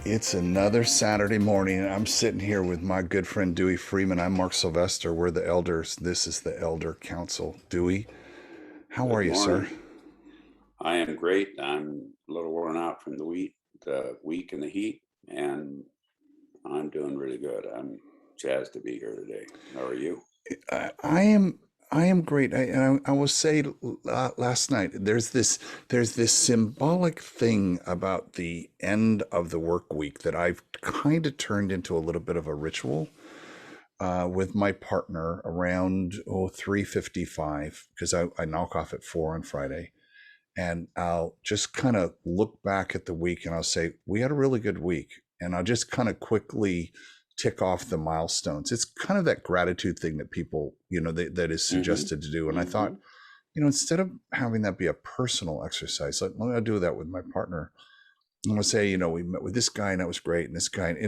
It's another Saturday morning, and I'm sitting here with my good friend Dewey Freeman. I'm Mark Sylvester. We're the elders. This is the Elder Council. Dewey, how are Good you, sir? morning. I am great. I'm a little worn out from the week and the heat, and I'm doing really good. I'm jazzed to be here today. How are you? I am. I am great. I will say last night there's this symbolic thing about the end of the work week that I've kind of turned into a little bit of a ritual with my partner around 3:55 because I knock off at 4 on Friday, and I'll just kind of look back at the week and I'll say, we had a really good week. And I'll just kind of quickly tick off the milestones. It's kind of that gratitude thing that people, that is Mm-hmm. suggested to do. And I thought, Mm-hmm. instead of having that be a personal exercise, let me do that with my partner. I'm going to say, we met with this guy and that was great. And this guy, and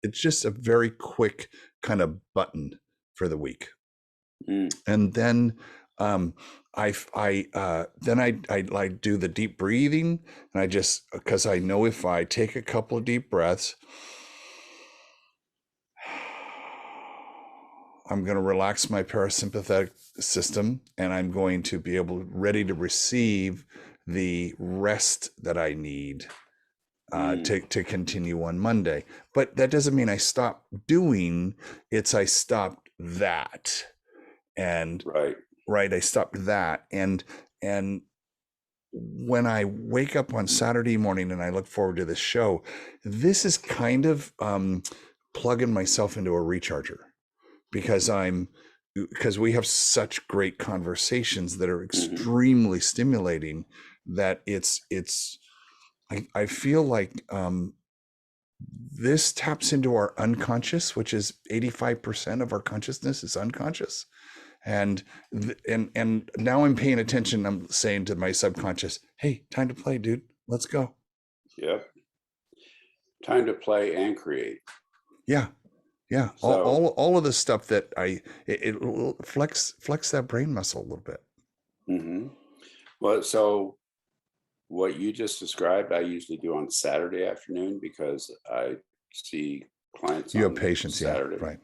it's just a very quick kind of button for the week. Mm. And then I do the deep breathing, and I just, because I know if I take a couple of deep breaths, I'm going to relax my parasympathetic system, and I'm going to be ready to receive the rest that I need to continue on Monday. But that doesn't mean I stop doing. I stopped that, and Right. right, I stopped that, and when I wake up on Saturday morning and I look forward to this show, this is kind of plugging myself into a recharger because we have such great conversations that are Mm-hmm. extremely stimulating that I feel like this taps into our unconscious, which is 85% of our consciousness is unconscious. And now I'm paying attention. I'm saying to my subconscious, hey, time to play, dude, let's go. Yep. Time to play and create. Yeah, yeah, So, all of the stuff that it will flex that brain muscle a little bit. mm-hmm. So what you just described, I usually do on Saturday afternoon because I see clients You have on patience. Yeah, Saturday, right.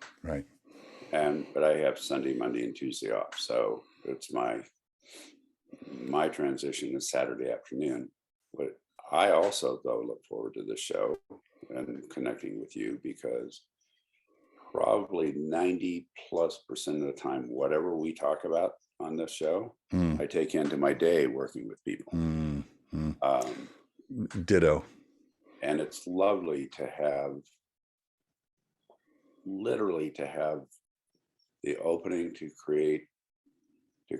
but I have Sunday, Monday, and Tuesday off. So it's my transition is Saturday afternoon. But I also though look forward to the show and connecting with you because probably 90+% of the time, whatever we talk about on this show, Mm, I take into my day working with people. mm, mm. Um, Ditto. and it's lovely to have literally to have the opening to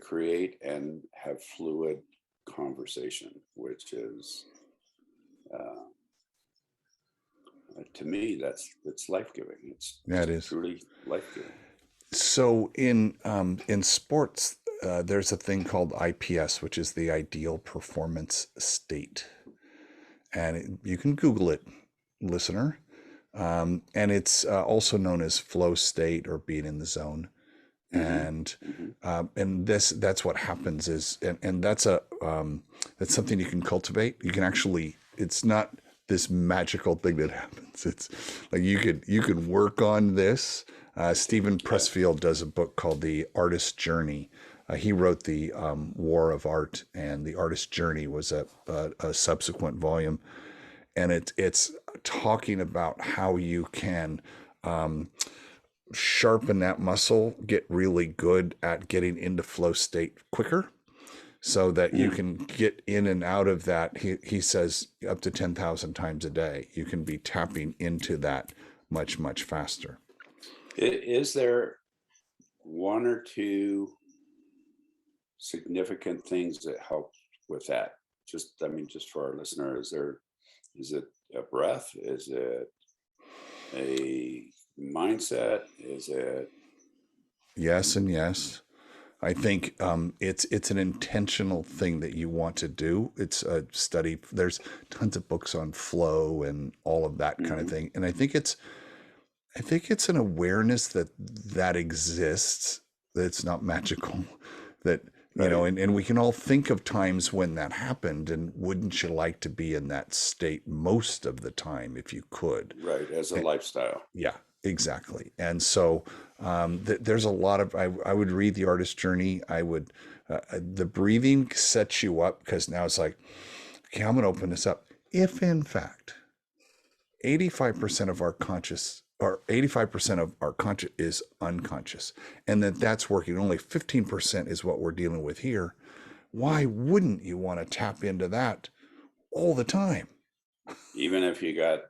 create and have fluid conversation, which is to me that's life-giving. It's Yeah, it just is. truly life-giving. So in sports, there's a thing called IPS, which is the ideal performance state, and you can Google it, listener. And it's also known as flow state or being in the zone. Mm-hmm. And Mm-hmm. that's what happens and that's something you can cultivate. You can actually, it's not this magical thing that happens. It's like you could work on this. Stephen Yeah. Pressfield does a book called The Artist's Journey. He wrote the War of Art, and The Artist's Journey was a subsequent volume, and it's talking about how you can sharpen that muscle, get really good at getting into flow state quicker so that you Mm. can get in and out of that. He says up to 10,000 times a day, you can be tapping into that much, much faster. Is there one or two significant things that help with that? Just for our listener, is it a breath? Is it a mindset? Is it Yes and yes. I think it's an intentional thing that you want to do. It's a study. There's tons of books on flow and all of that kind of mm-hmm, thing. And I think it's an awareness that exists, that it's not magical, that Right. and we can all think of times when that happened. And wouldn't you like to be in that state most of the time if you could? Right. As a lifestyle. Yeah, exactly. And so there's a lot of, I would read The Artist's Journey. The breathing sets you up because now it's like, okay, I'm going to open this up. If in fact, 85% of our conscious or 85% of our conscious is unconscious, and that's working, only 15% is what we're dealing with here. Why wouldn't you want to tap into that all the time? Even if you got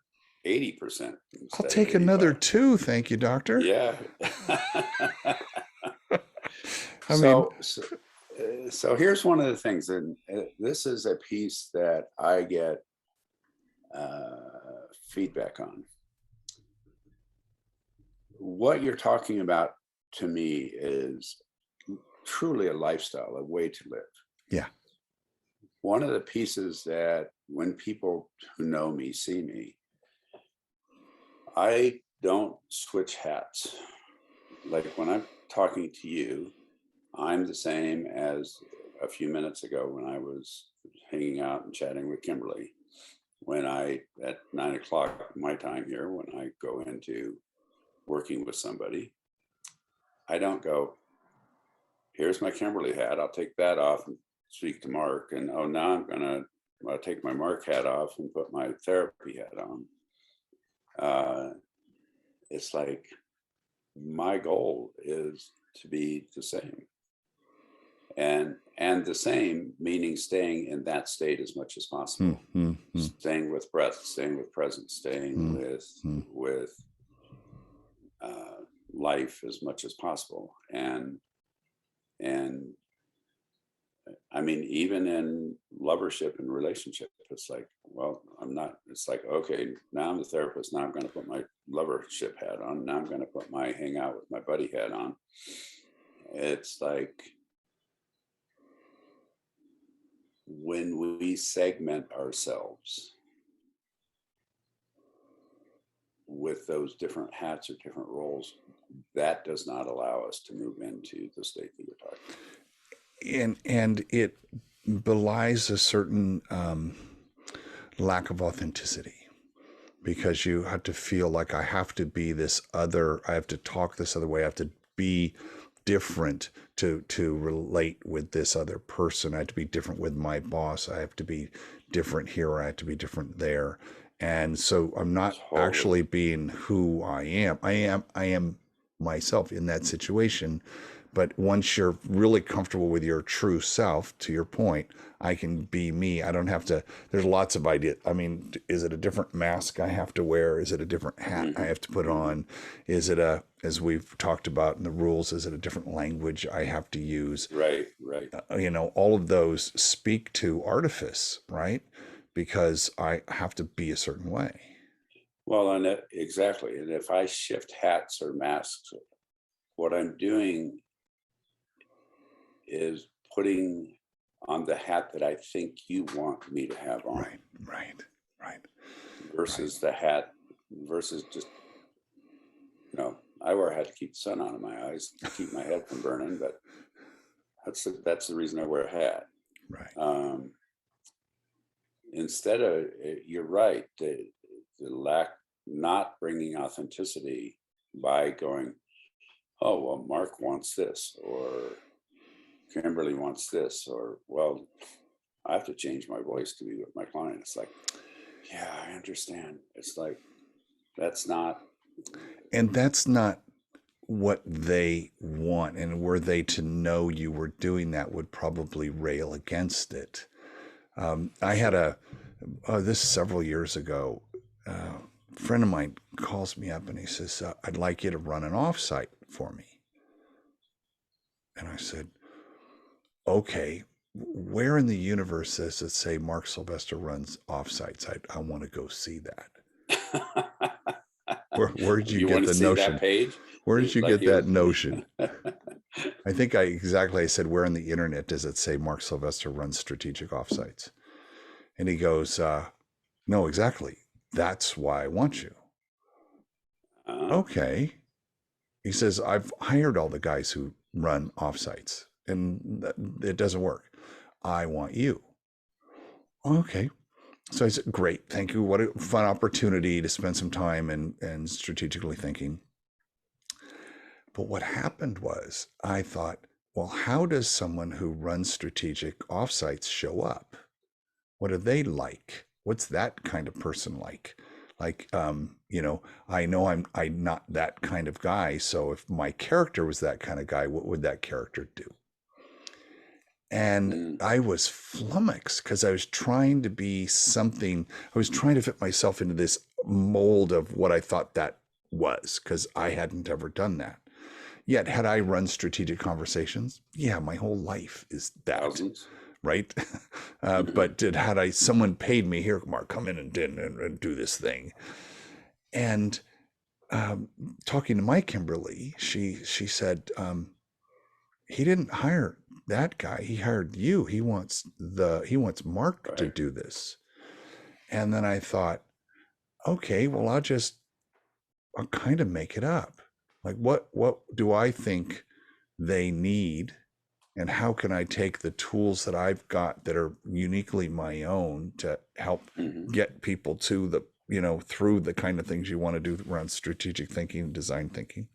80% I'll instead of take another 85. two. Thank you, doctor. Yeah. I mean, So here's one of the things, and this is a piece that I get feedback on. What you're talking about to me is truly a lifestyle, a way to live. yeah, One of the pieces that when people who know me see me, I don't switch hats. Like when I'm talking to you, I'm the same as a few minutes ago when I was hanging out and chatting with Kimberly. When at 9 o'clock my time here, when I go into working with somebody, I don't go, here's my Kimberly hat, I'll take that off and speak to Mark. And oh, now I'm going to take my Mark hat off and put my therapy hat on. It's like my goal is to be the same. And the same meaning staying in that state as much as possible. Staying with breath, staying with presence, staying with life as much as possible. And I mean, even in lovership and relationship, it's like, well, I'm not, it's like, okay, now I'm the therapist. Now I'm going to put my lovership hat on. Now I'm going to put my hang out with my buddy hat on. It's like, when we segment ourselves with those different hats or different roles, that does not allow us to move into the state that you're talking about. And it belies a certain lack of authenticity, because you have to feel like I have to be this other, I have to talk this other way, I have to be different to relate with this other person. I have to be different with my boss. I have to be different here, or I have to be different there. And so I'm not actually being who I am. I am myself in that situation. But once you're really comfortable with your true self, to your point, I can be me. I don't have to, there's lots of ideas. I mean, is it a different mask I have to wear? Is it a different hat I have to put on? Is it as we've talked about in the rules, is it a different language I have to use? Right. All of those speak to artifice, right? Because I have to be a certain way. Well, and exactly. And if I shift hats or masks, what I'm doing is putting on the hat that I think you want me to have on. Right. Versus the hat, versus just, I wear a hat to keep the sun out of my eyes, to keep my head from burning, but that's the reason I wear a hat. Right. Instead of, you're right, the lack, not bringing authenticity by going, oh, well, Mark wants this, or Kimberly wants this, or, well, I have to change my voice to be with my client. It's like, yeah, I understand. It's like, that's not what they want. And were they to know you were doing that, would probably rail against it. I had this several years ago, a friend of mine calls me up and he says, I'd like you to run an offsite for me. And I said, okay, where in the universe does it say Mark Sylvester runs offsites? I want to go see that. Where did you get the notion? That page? Where did you get that notion? I think I said, where on the internet does it say Mark Sylvester runs strategic offsites? And he goes, no, exactly. That's why I want you. Okay. He says, I've hired all the guys who run offsites. and it doesn't work. I want you. Okay. So I said, great, thank you. What a fun opportunity to spend some time and strategically thinking. But what happened was I thought, well, how does someone who runs strategic offsites show up? What are they like? What's that kind of person like? Like, I know I'm not that kind of guy. So if my character was that kind of guy, what would that character do? And Mm, I was flummoxed because I was trying to be something. I was trying to fit myself into this mold of what I thought that was, because I hadn't ever done that. Yet, had I run strategic conversations? Yeah, my whole life is that, thousands. right? Mhm. But had someone paid me, here, Mark, come in and do this thing. And um, talking to my Kimberly, she said, he didn't hire that guy. He hired you. He wants Mark to Right. do this. And then I thought, okay, well, I'll kind of make it up. Like, what do I think they need, and how can I take the tools that I've got that are uniquely my own to help Hmm. get people to through the kind of things you want to do around strategic thinking and design thinking.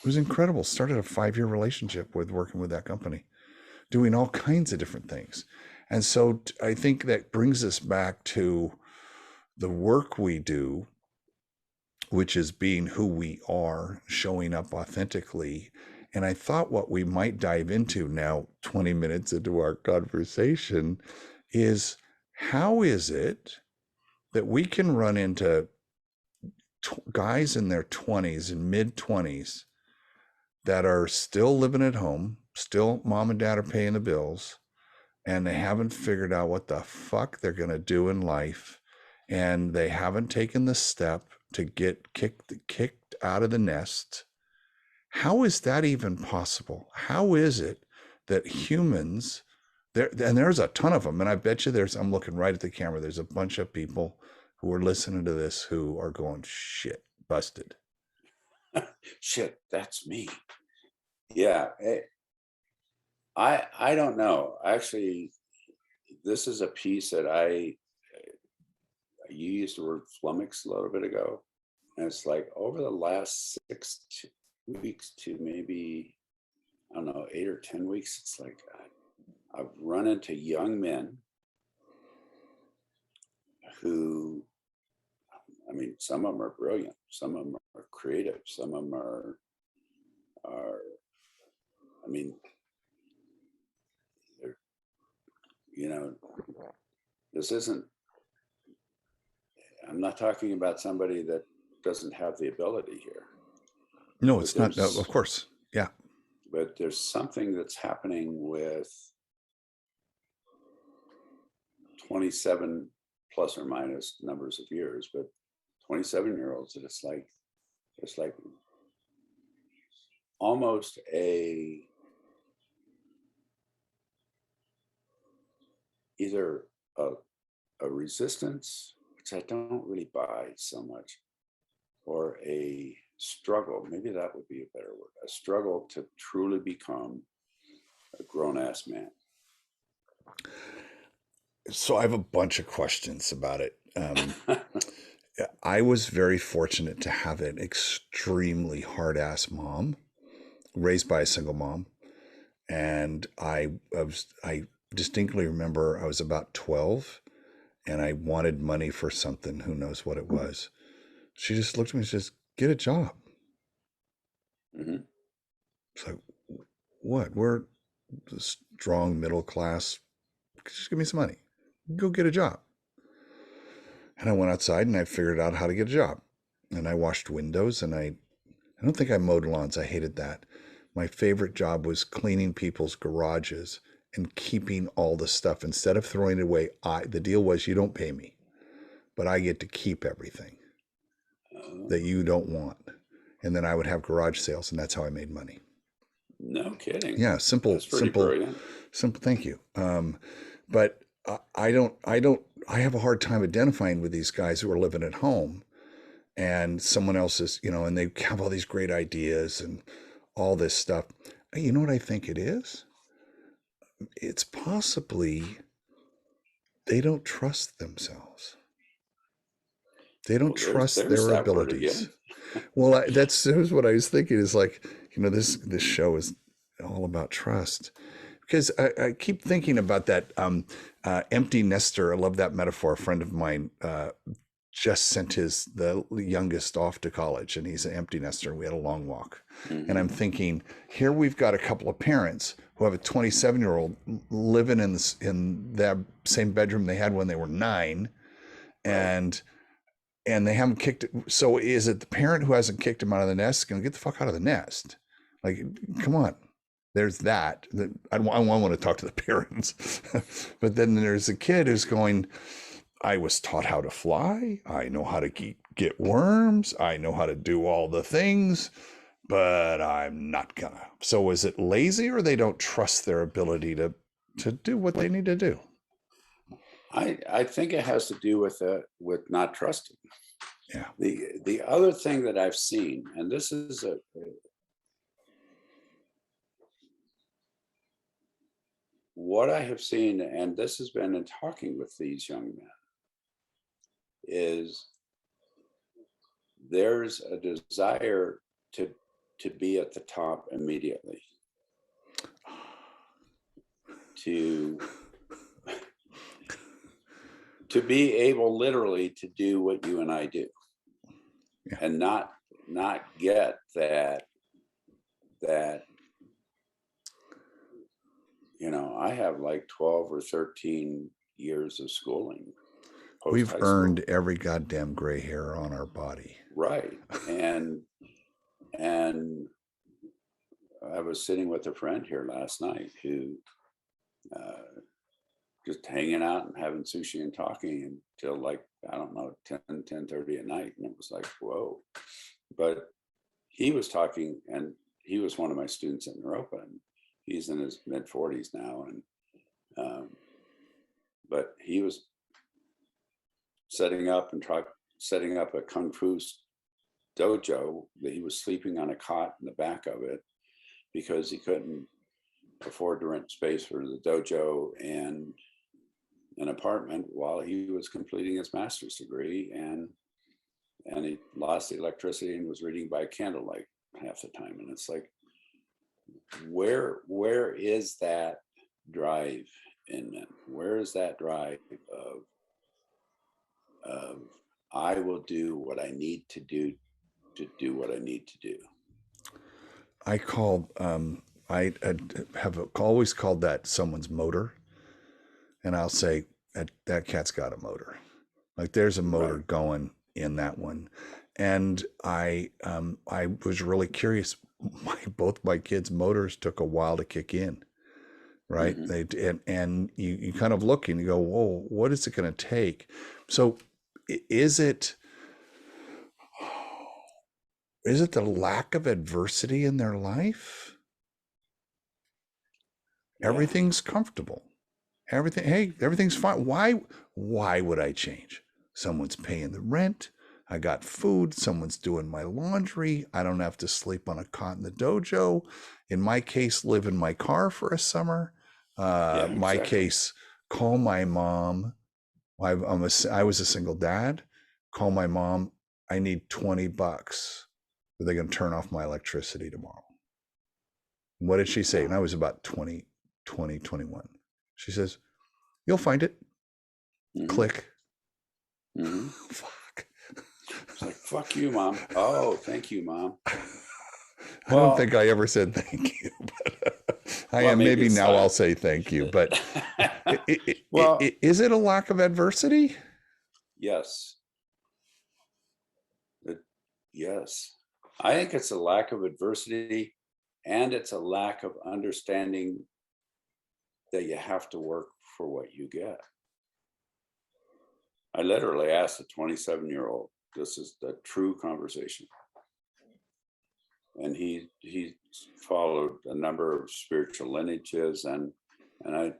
It was incredible. Started a 5-year relationship with working with that company, doing all kinds of different things. And so I think that brings us back to the work we do, which is being who we are, showing up authentically. And I thought what we might dive into now, 20 minutes into our conversation, is how is it that we can run into guys in their 20s and mid 20s that are still living at home, still mom and dad are paying the bills, and they haven't figured out what the fuck they're going to do in life, and they haven't taken the step to get kicked out of the nest. How is that even possible? How is it that humans there, and there's a ton of them, and I bet you I'm looking right at the camera, there's a bunch of people who are listening to this who are going, shit, busted. Shit, that's me. Yeah. I don't know. Actually, this is a piece that you used the word flummox a little bit ago. And it's like over the last 6 weeks to maybe, I don't know, 8 or 10 weeks, it's like I've run into young men who, I mean, some of them are brilliant, some of them are creative, some of them are, I mean, they're, you know, this isn't, I'm not talking about somebody that doesn't have the ability here, No, but it's not. No, of course. Yeah. there's something that's happening with 27 plus or minus numbers of years, but 27-year-olds that it's like almost either a, a resistance, which I don't really buy so much, or a struggle. Maybe that would be a better word. A struggle to truly become a grown ass man. So I have a bunch of questions about it. I was very fortunate to have an extremely hard ass mom, raised by a single mom. And I distinctly remember I was about 12 and I wanted money for something, who knows what it was. She just looked at me and says, get a job. Hmm. It's like, what? We're the strong middle class. Just give me some money. Go get a job. And I went outside and I figured out how to get a job. And I washed windows, and I don't think I mowed lawns. I hated that. My favorite job was cleaning people's garages and keeping all the stuff instead of throwing it away. The deal was you don't pay me, but I get to keep everything that you don't want. And then I would have garage sales, and that's how I made money. No kidding. Yeah, simple, That's pretty simple, brilliant. simple. Thank you. But I have a hard time identifying with these guys who are living at home and someone else's, and they have all these great ideas and all this stuff. You know what I think it is? It's possibly they don't trust themselves. They don't Well, trust there's their that word abilities. again. Well, here's what I was thinking is like, this show is all about trust because I keep thinking about that empty nester. I love that metaphor. A friend of mine just sent the youngest off to college, and he's an empty nester. We had a long walk, and I'm Hmm. thinking here we've got a couple of parents who have a 27-year-old living in that same bedroom they had when they were 9, Right. and they haven't kicked it. So is it the parent who hasn't kicked him out of the nest going to get the fuck out of the nest? Like, come on. There's that. I want to talk to the parents, but then there's a kid who's going. I was taught how to fly. I know how to get worms. I know how to do all the things, but I'm not gonna. So is it lazy or they don't trust their ability to do what they need to do? I think it has to do with not trusting. Yeah. The other thing that I've seen, and this is what I have seen, and this has been in talking with these young men, is there's a desire to be at the top immediately, to be able literally to do what you and I do, Yeah. and not get that I have like 12 or 13 years of schooling post We've high earned school. every goddamn gray hair on our body. Right. And I was sitting with a friend here last night who uh, just hanging out and having sushi and talking until like, I don't know, 10:30 at night. And it was like, whoa. But he was talking, and he was one of my students at Naropa, and he's in his mid 40s now. And but he was setting up a kung fu dojo that he was sleeping on a cot in the back of it because he couldn't afford to rent space for the dojo and an apartment while he was completing his master's degree, and he lost the electricity and was reading by candlelight half the time. And it's like, where is that drive in men? Where is that drive of I will do what I need to do what I need to do? I call I have always called that someone's motor, and I'll say that cat's got a motor. Like there's a motor Right. going in that one, and I was really curious. Both my kids' motors took a while to kick in, right? Hmm. They and you kind of look and you go, whoa, what is it going to take? So is it the lack of adversity in their life? Yeah. Everything's comfortable. Hey, everything's fine. Why would I change? Someone's paying the rent. I got food. Someone's doing my laundry. I don't have to sleep on a cot in the dojo. In my case, live in my car for a summer. Yeah, My exactly. case, call my mom. I was a single dad. Call my mom. I need $20. Are they going to turn off my electricity tomorrow? What did she say? And I Wow. was about 21. She says, you'll find it. Hmm. Click. Hmm. Fuck. It's like, fuck you, mom. Oh, thank you, mom. I don't Well, think I ever said thank you, but I well, am. maybe Maybe it's now I'll time. say thank you. But Well, is it a lack of adversity? yes. It, yes. I think it's a lack of adversity, and it's a lack of understanding that you have to work for what you get. I literally asked a 27-year-old, this is the true conversation. And he followed a number of spiritual lineages, and I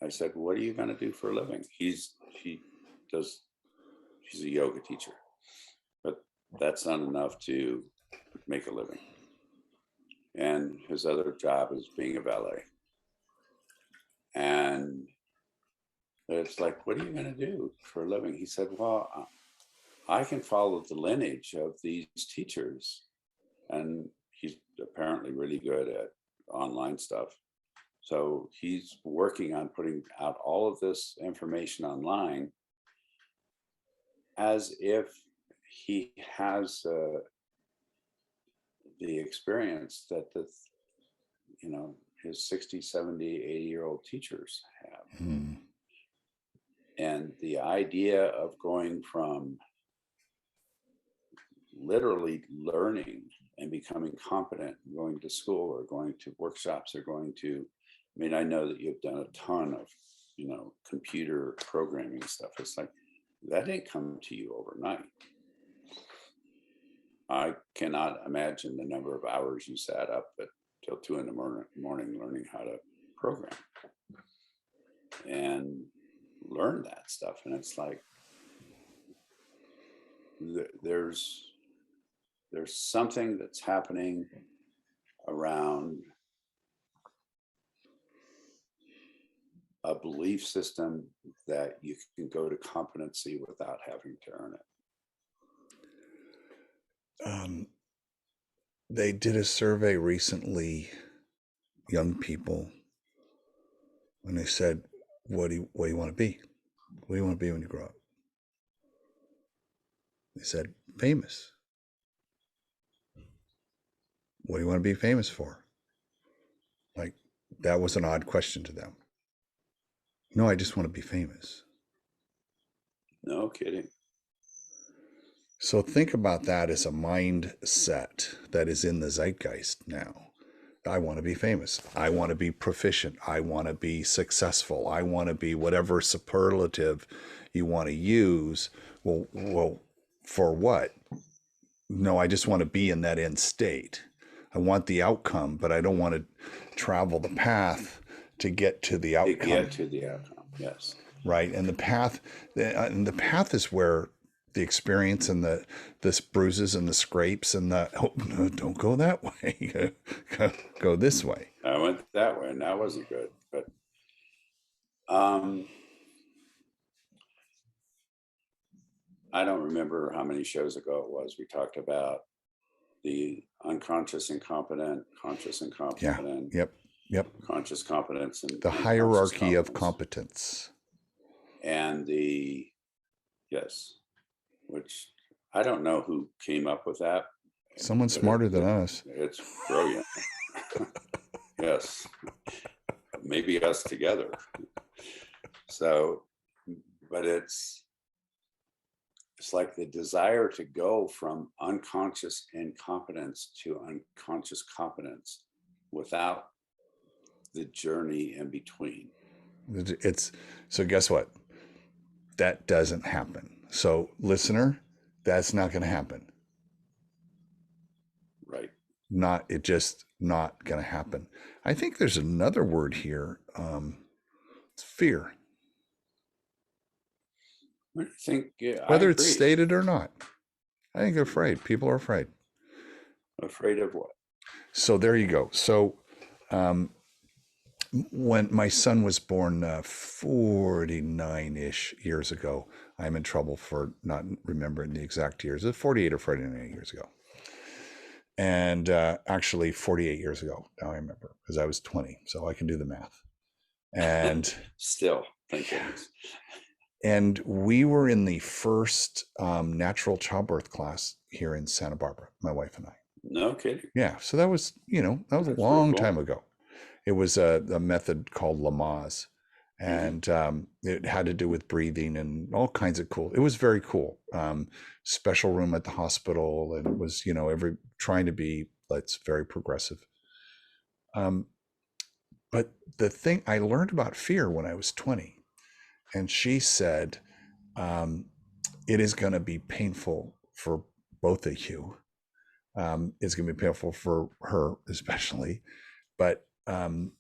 said, what are you going to do for a living? He's a yoga teacher, but that's not enough to make a living. and his other job is being a valet. And it's like, what are you going to do for a living? He said, well, I can follow the lineage of these teachers. And he's apparently really good at online stuff. So he's working on putting out all of this information online as if he has the experience that his 60, 70, 80-year-old teachers have. And the idea of going from literally learning and becoming competent, going to school or going to workshops or I know that you've done a ton of, computer programming stuff. It's like, that didn't come to you overnight. I cannot imagine the number of hours you sat up till 2 in the morning learning how to program and learn that stuff. And it's like, there's something that's happening around a belief system that you can go to competency without having to earn it. They did a survey recently, young people, and they said, what do you want to be? What do you want to be when you grow up? They said, famous. What do you want to be famous for? Like, that was an odd question to them. No, I just want to be famous. No kidding. So think about that as a mindset that is in the zeitgeist now. I want to be famous. I want to be proficient. I want to be successful. I want to be whatever superlative you want to use. Well, for what? No, I just want to be in that end state. I want the outcome, but I don't want to travel the path to get to the outcome. To get to the outcome, yes. Right, and the path is where the experience and the bruises and the scrapes and no, don't go that way. go this way. I went that way, and that wasn't good. But I don't remember how many shows ago it was. We talked about the unconscious incompetent, conscious incompetent. Yeah. Yep. Conscious competence and the hierarchy of competence. And which I don't know who came up with that. Someone smarter than us. It's brilliant. Yes. Maybe us together. So, but it's like the desire to go from unconscious incompetence to unconscious competence without the journey in between. So guess what? That doesn't happen. So listener, that's not going to happen. Right. It's just not going to happen. I think there's another word here. It's fear. I think, whether it's stated or not, I think they're afraid. People are afraid. Afraid of what? So there you go. So when my son was born 49-ish years ago, I'm in trouble for not remembering the exact years. It's 48 or 49 years ago. And actually 48 years ago, now I remember, because I was 20, so I can do the math. And still, thank goodness. And we were in the first natural childbirth class here in Santa Barbara, my wife and I. No kidding. Yeah, so that was, that was a long time ago. It was a method called Lamaze, and it had to do with breathing and all kinds of cool. It was very cool. Special room at the hospital, and it was, trying to be, very progressive. But the thing I learned about fear when I was 20, and she said, it is going to be painful for both of you. It's going to be painful for her, especially, but and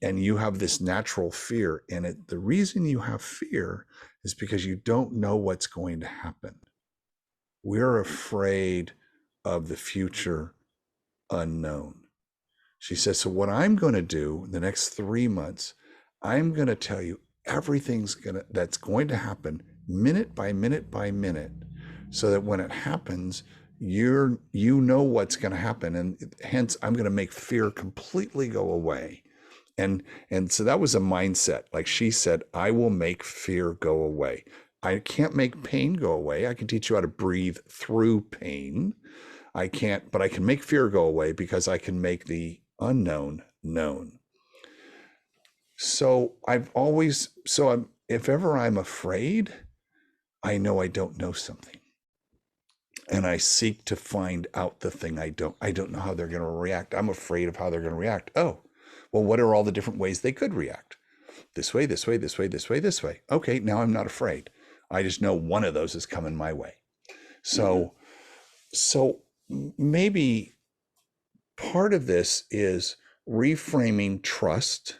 you have this natural fear in it. The reason you have fear is because you don't know what's going to happen. We're afraid of the future unknown. She says, so what I'm going to do the next 3 months, I'm going to tell you that's going to happen minute by minute by minute, so that when it happens, you know what's going to happen, and hence I'm going to make fear completely go away. And so that was a mindset. Like she said, I will make fear go away. I can't make pain go away. I can teach you how to breathe through pain. I can't, but I can make fear go away because I can make the unknown known. So if ever I'm afraid, I know I don't know something. And I seek to find out the thing I don't know how they're going to react. I'm afraid of how they're going to react. Oh, well, what are all the different ways they could react? This way, this way, this way, this way, this way. Okay, now I'm not afraid. I just know one of those is coming my way. So maybe part of this is reframing trust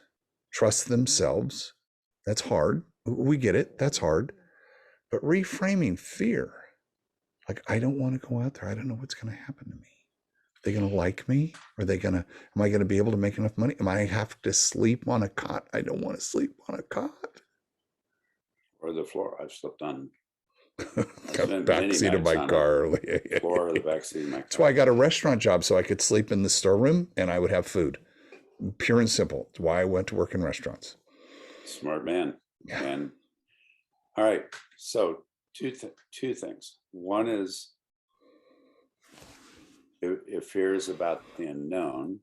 themselves. That's hard. We get it. That's hard. But reframing fear. Like, I don't want to go out there. I don't know what's going to happen to me. Are they going to like me? Am I going to be able to make enough money? Am I have to sleep on a cot? I don't want to sleep on a cot. Or the floor. I've slept on backseat of my car. Floor or the backseat of my car. That's why I got a restaurant job, so I could sleep in the storeroom and I would have food. Pure and simple. It's why I went to work in restaurants. Smart man. Yeah. And all right. So two things. One is, if fear is about the unknown,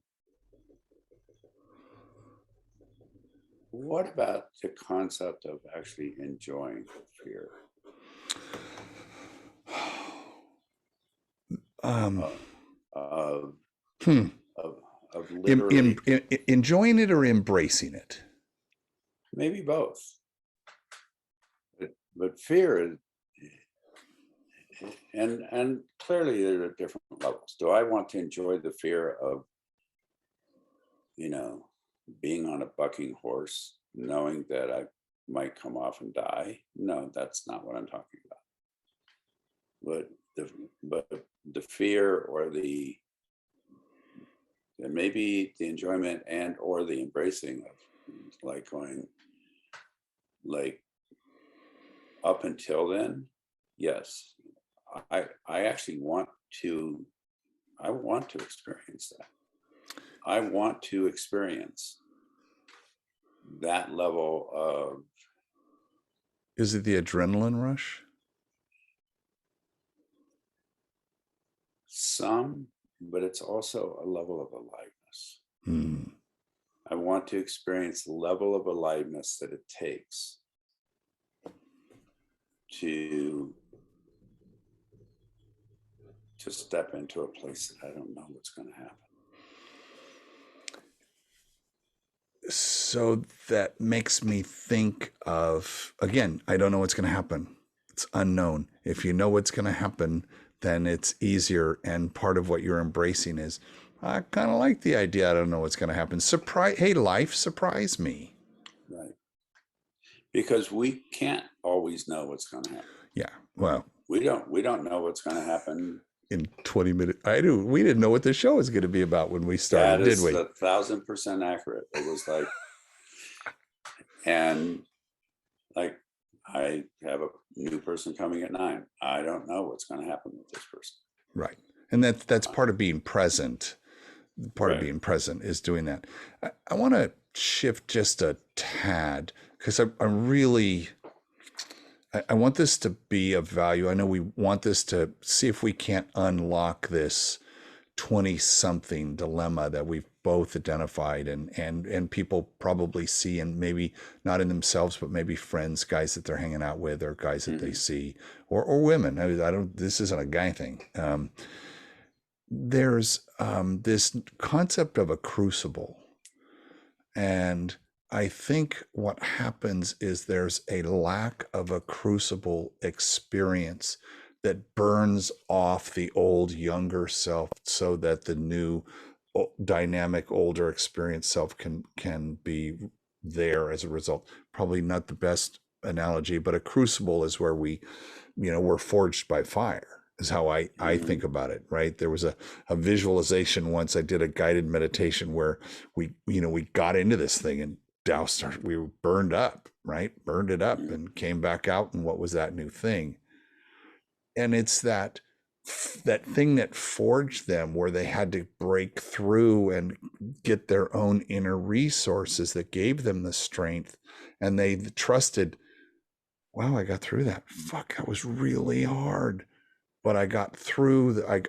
what about the concept of actually enjoying fear? Of literally enjoying it or embracing it? Maybe both. But fear is, and clearly there are different levels. Do I want to enjoy the fear of, being on a bucking horse, knowing that I might come off and die? No, that's not what I'm talking about. But the fear or maybe the enjoyment and or the embracing of, like, going, like, up until then, yes, I actually want to experience that. I want to experience that level of. Is it the adrenaline rush? Some, but it's also a level of aliveness. Hmm. I want to experience the level of aliveness that it takes to step into a place that I don't know what's going to happen. So that makes me think of, again, I don't know what's going to happen. It's unknown. If you know what's going to happen, then it's easier. And part of what you're embracing is, I kind of like the idea. I don't know what's going to happen. Hey, life, surprise me. Right. Because we can't always know what's going to happen. Yeah. Well, we don't know what's going to happen in 20 minutes. We didn't know what the show was going to be about when we started, did we? That is 1,000% accurate. It was like, and like, I have a new person coming at 9. I don't know what's going to happen with this person. Right. And that's part of being present. Part of being present is doing that. I want to shift just a tad, because I want this to be of value. I know we want this to see if we can't unlock this 20-something dilemma that we've both identified and people probably see, and maybe not in themselves, but maybe friends, guys that they're hanging out with, or guys that they see, or women. This isn't a guy thing. There's this concept of a crucible. And I think what happens is there's a lack of a crucible experience that burns off the old younger self, so that the new dynamic older experienced self can be there as a result. Probably not the best analogy, but a crucible is where we're forged by fire. is how I think about it, right? There was a visualization once. I did a guided meditation where we got into this thing and doused we were burned up, right? Burned it up and came back out. And what was that new thing? And it's that thing that forged them, where they had to break through and get their own inner resources that gave them the strength. And they trusted, wow, I got through that. Fuck, that was really hard. But I got through, I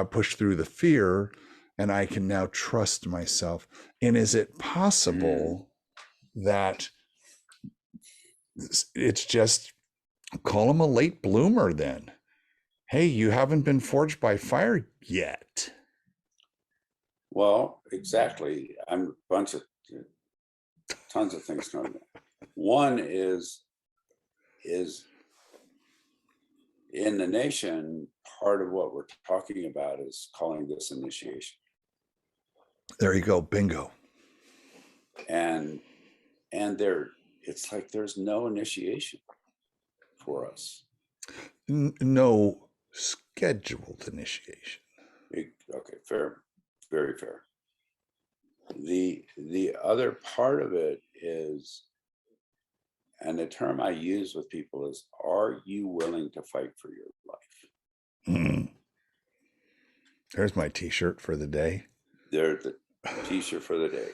pushed through the fear, and I can now trust myself. And is it possible that it's just, call them a late bloomer then? Hey, you haven't been forged by fire yet. Well, exactly. I'm a bunch of tons of things going on. One is in the nation, part of what we're talking about is calling this initiation. There you go, bingo. And it's like there's no initiation for us. No scheduled initiation. Okay, fair, very fair. The other part of it is, and the term I use with people is, are you willing to fight for your life? There's my t-shirt for the day. There's the t-shirt for the day.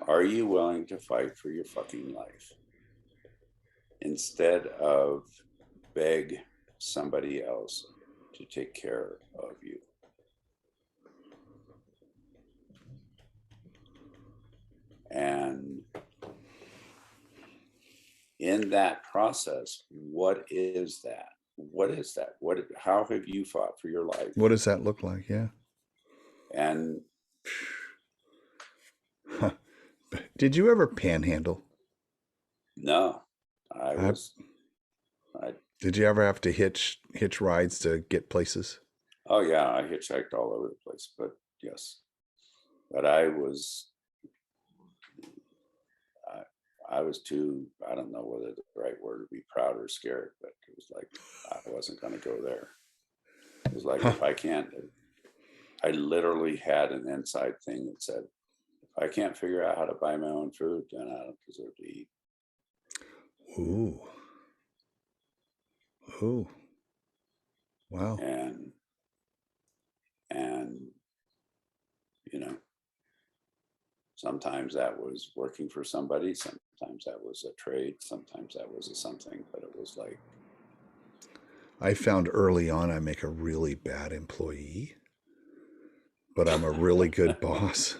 Are you willing to fight for your fucking life? Instead of beg somebody else to take care of you. And in that process, what is that? What is that? How have you fought for your life? What does that look like? Yeah. And did you ever panhandle? no, did you ever have to hitch rides to get places? Oh yeah, I hitchhiked all over the place, but yes. But I was too, I don't know whether the right word would be proud or scared, but it was like, I wasn't going to go there. It was like, if I can't, I literally had an inside thing that said, if I can't figure out how to buy my own food, then I don't deserve to eat. Ooh. Wow. And sometimes that was working for somebody, sometimes that was a trade, sometimes that was a something, but it was like, I found early on I make a really bad employee, but I'm a really good boss.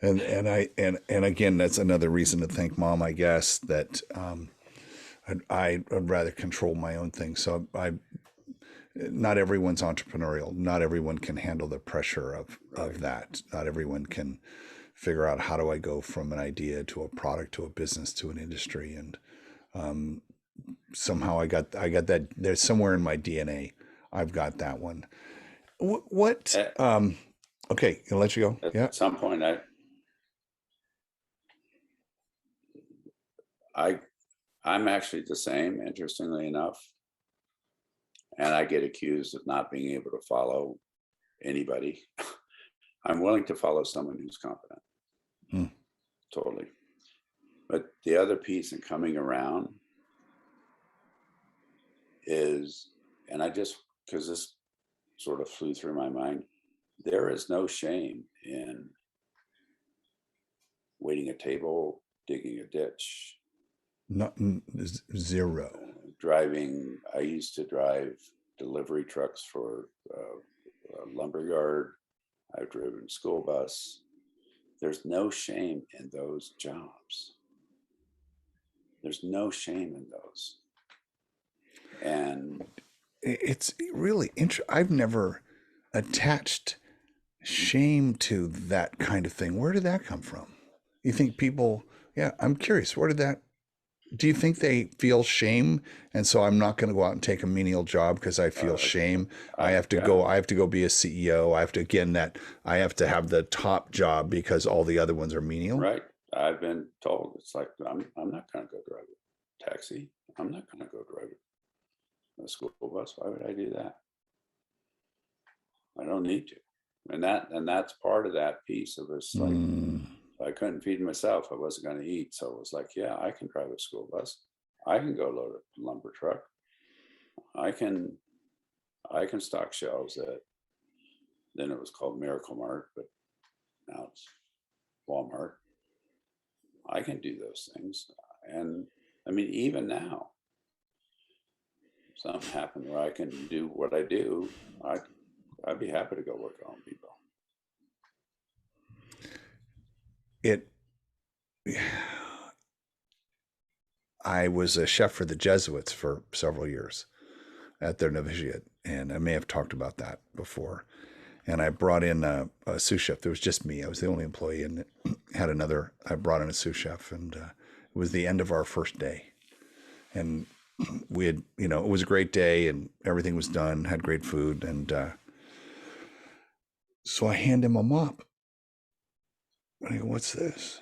And again, that's another reason to thank Mom, I guess, that I'd rather control my own thing. So not everyone's entrepreneurial. Not everyone can handle the pressure of that. Not everyone can figure out, how do I go from an idea to a product to a business to an industry. And somehow I got that. There's somewhere in my DNA, I've got that one. What? Okay, I'll let you go. At some point, I'm actually the same, interestingly enough. And I get accused of not being able to follow anybody. I'm willing to follow someone who's competent. Totally. But the other piece in coming around is, and because this sort of flew through my mind, there is no shame in waiting a table, digging a ditch. Not zero. Driving, I used to drive delivery trucks for a lumberyard. I've driven school bus. There's no shame in those jobs. There's no shame in those. And it's really interesting. I've never attached shame to that kind of thing. Where did that come from? You think people, I'm curious, do you think they feel shame? And so I'm not going to go out and take a menial job because I feel shame. I have to go be a CEO. I have to have the top job because all the other ones are menial. Right. I've been told, it's like, I'm not going to go drive a taxi. I'm not going to go drive a school bus. Why would I do that? I don't need to. And that's part of that piece of this. Like, I couldn't feed myself. I wasn't going to eat. So it was like, yeah, I can drive a school bus. I can go load a lumber truck. I can stock shelves at, then it was called Miracle Mart, but now it's Walmart. I can do those things. And I mean, even now, something happened where I can do what I do. I'd be happy to go work at Home Depot. I was a chef for the Jesuits for several years at their novitiate, and I may have talked about that before. And I brought in a sous chef. There was just me. I was the only employee, and I brought in a sous chef, and it was the end of our first day. And we had, it was a great day, and everything was done, had great food. And so I hand him a mop. And I go, "What's this?"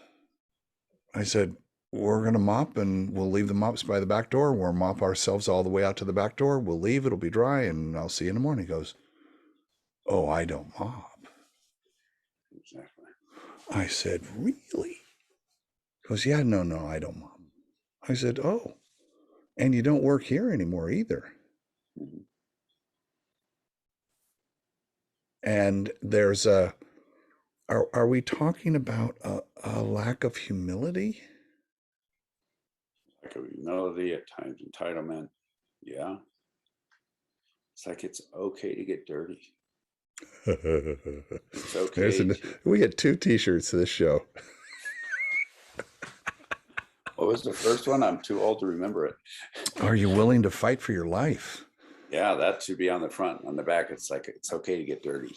I said, "We're going to mop, and we'll leave the mops by the back door. We'll mop ourselves all the way out to the back door. We'll leave. It'll be dry, and I'll see you in the morning." He goes, "Oh, I don't mop." Exactly. I said, "Really?" He goes, "Yeah, no, I don't mop." I said, "Oh, and you don't work here anymore either." Mm-hmm. And there's are we talking about a lack of humility? Like a humility, at times entitlement. Yeah. It's like, it's okay to get dirty. It's okay. We get 2 t-shirts to this show. What was the first one? I'm too old to remember it. Are you willing to fight for your life? Yeah, that should be on the front. On the back, it's like, it's okay to get dirty.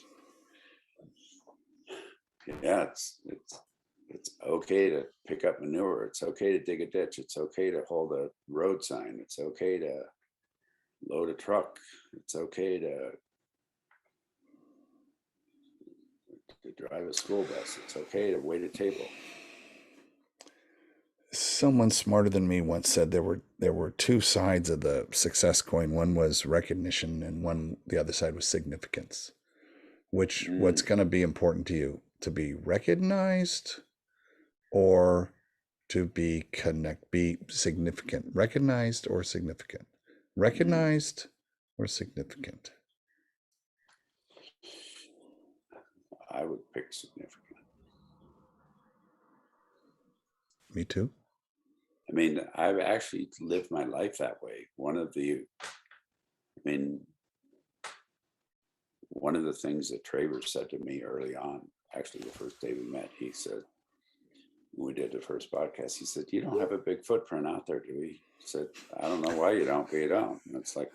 Yeah, it's okay to pick up manure. It's okay to dig a ditch. It's okay to hold a road sign. It's okay to load a truck. It's okay to drive a school bus. It's okay to wait a table. Someone smarter than me once said there were 2 sides of the success coin. One was recognition, and the other side was significance. What's going to be important to you? To be recognized, or to be significant? Recognized or significant? Recognized or significant? I would pick significant. Me too. I mean, I've actually lived my life that way. One of the things that Travers said to me early on, actually the first day we met, he said, when we did the first podcast, he said, "You don't have a big footprint out there, do we?" He said, "I don't know why you don't, but you don't." And it's like,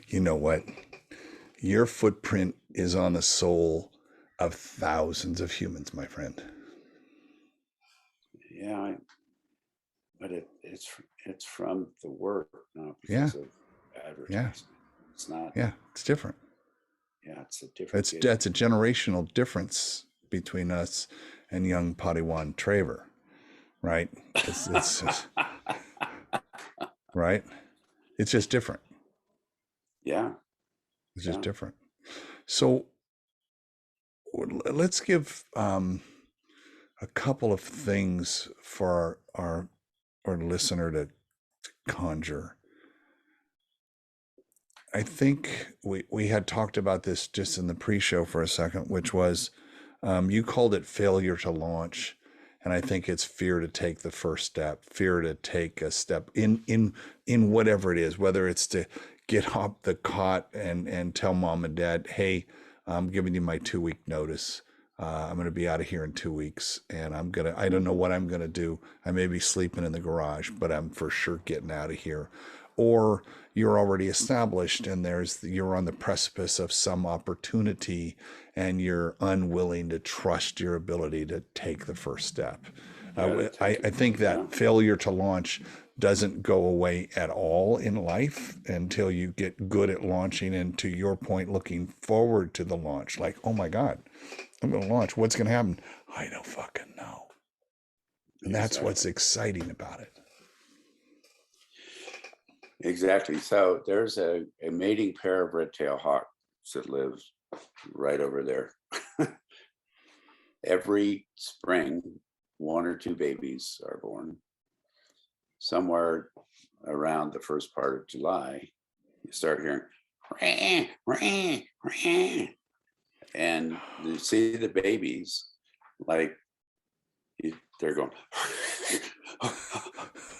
you know what? Your footprint is on the soul of thousands of humans, my friend. Yeah, but it's from the work, not because of advertising. Yeah. It's not. Yeah, it's different. Yeah, it's a different. That's a generational difference between us and young Padawan Traver, right? It's right. It's just different. Yeah, it's just different. So let's give a couple of things for our listener to conjure. I think we had talked about this just in the pre-show for a second, which was you called it failure to launch, and I think it's fear to take the first step, fear to take a step in whatever it is, whether it's to get off the cot and tell mom and dad, "Hey, I'm giving you my 2-week notice. I'm going to be out of here in 2 weeks, and I don't know what I'm going to do. I may be sleeping in the garage, but I'm for sure getting out of here." Or you're already established and you're on the precipice of some opportunity and you're unwilling to trust your ability to take the first step. I think that failure to launch doesn't go away at all in life until you get good at launching, and to your point, looking forward to the launch. Like, oh my God, I'm going to launch. What's going to happen? I don't fucking know. And that's what's exciting about it. Exactly. So there's a mating pair of red-tailed hawks that lives right over there. Every spring, one or two babies are born. Somewhere around the first part of July, you start hearing "Rah, rah, rah," and you see the babies like they're going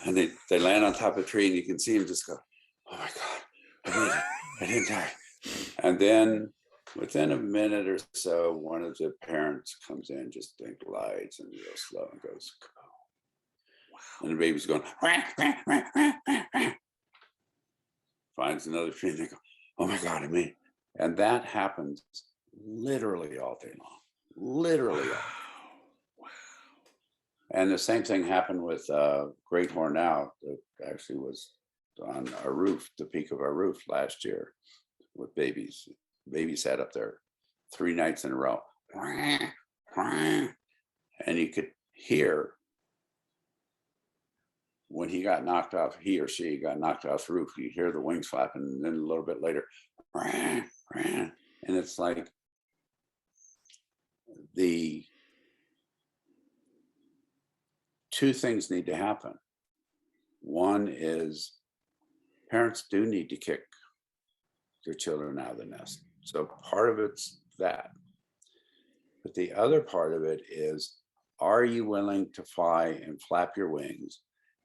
and they land on top of a tree and you can see them just go, oh my God, I made it, I didn't die. And then within a minute or so, one of the parents comes in, just glides and real slow and goes, and the baby's going, "Rah, rah, rah, rah, rah, rah." Finds another tree and they go, oh my God, I made it. And that happens literally all day long, literally all day. And the same thing happened with great horned owl that actually was on our roof, the peak of our roof last year with babies. Babies sat up there 3 nights in a row. And you could hear when he got knocked off, he or she got knocked off the roof, you hear the wings flapping, and then a little bit later, and it's like the two things need to happen. One is parents do need to kick their children out of the nest. So part of it's that. But the other part of it is, are you willing to fly and flap your wings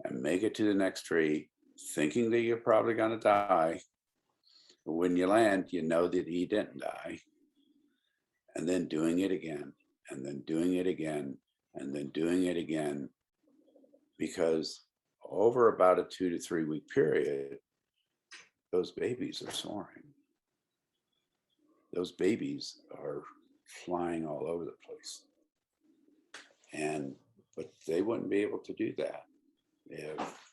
and make it to the next tree, thinking that you're probably going to die? But when you land, you know that he didn't die. And then doing it again, and then doing it again, and then doing it again. Because over about a 2 to 3 week period, those babies are soaring. Those babies are flying all over the place. But they wouldn't be able to do that if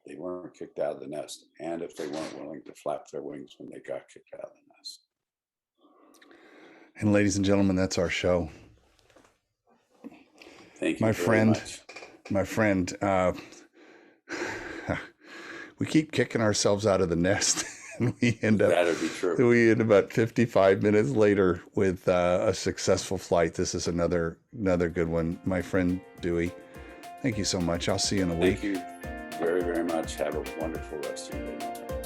they weren't kicked out of the nest, and if they weren't willing to flap their wings when they got kicked out of the nest. And ladies and gentlemen, that's our show. Thank you very much. My friend, we keep kicking ourselves out of the nest. And we end up, that'd be true. We end about 55 minutes later with a successful flight. This is another good one. My friend Dewey, thank you so much. I'll see you in a week. Thank you very, very much. Have a wonderful rest of your day.